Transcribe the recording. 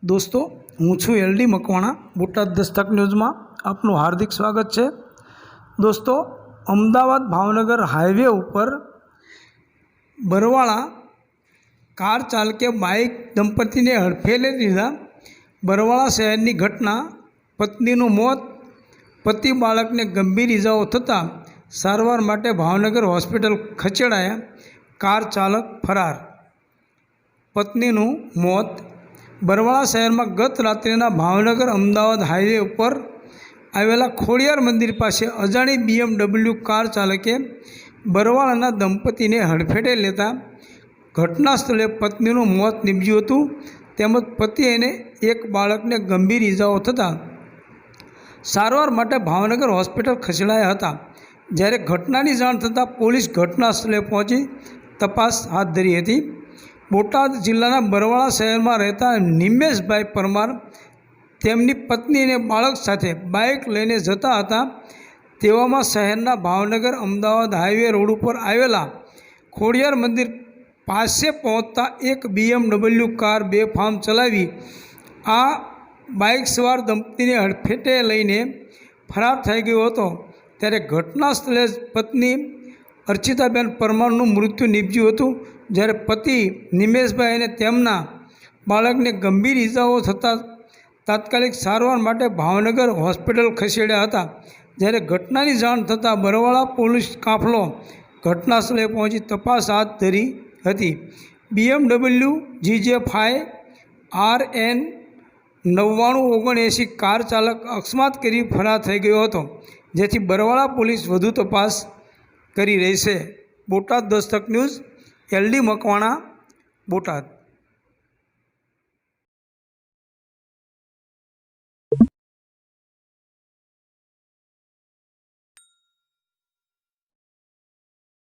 दोस्तों हूँ छूँ LD Makwana Botad Dastak news में आपनु हार्दिक स्वागत है। दोस्तों अमदावाद भावनगर हाईवे पर बरवाड़ा कार चालके बाइक दंपति ने हड़फेले लीधा। बरवाड़ा शहर की घटना पत्नीनु मौत, पति बाळक ने गंभीर इजाओ थता सारवार माटे भावनगर होस्पिटल खसेड़ाया। कार चालक फरार। पत्नीनु मौत। बरवाड़ा शहर में गत रात्रिना भावनगर अमदावाद हाईवे पर आवेला खोड़ियार मंदिर पास अजाणी BMW कार चालके बरवाड़ाना दंपति ने हड़फेटे लेता घटना स्थले पत्नीनु मौत निपज्युं हतुं। તેમજ પતિ અને એક બાળકને ગંભીર ઇજાઓ થતાં સારવાર માટે ભાવનગર હોસ્પિટલ ખસેડાયા હતા। જ્યારે ઘટનાની જાણ થતાં પોલીસ ઘટના સ્થળે પહોંચી તપાસ હાથ ધરી હતી। બોટાદ જિલ્લાના બરવાળા શહેરમાં રહેતા નિમેશભાઈ પરમાર તેમની પત્ની અને બાળક સાથે બાઇક લઈને જતા હતા। તેવામાં શહેરના ભાવનગર અમદાવાદ હાઈવે રોડ ઉપર આવેલા ખોડિયાર મંદિર પાસે પહોંચતા એક BMW કાર બેફામ ચલાવી આ બાઇક સવાર દંપતીને હડફેટે લઈને ફરાર થઈ ગયો હતો। ત્યારે ઘટના સ્થળે પત્ની અર્ચિતાબેન પરમારનું મૃત્યુ નીપજ્યું હતું। જ્યારે પતિ નિમેશભાઈ અને તેમના બાળકને ગંભીર ઇજાઓ થતાં તાત્કાલિક સારવાર માટે ભાવનગર હોસ્પિટલ ખસેડ્યા હતા। જ્યારે ઘટનાની જાણ થતાં બરવાળા પોલીસ કાફલો ઘટના સ્થળે પહોંચી તપાસ હાથ ધરી હતી। BMW GJ5 RN 9979 કાર ચાલક અકસ્માત કરી ફરાર થઈ ગયો હતો, જેથી બરવાળા પોલીસ વધુ તપાસ કરી રહી છે। Botad Dastak news, LD Makwana, Botad.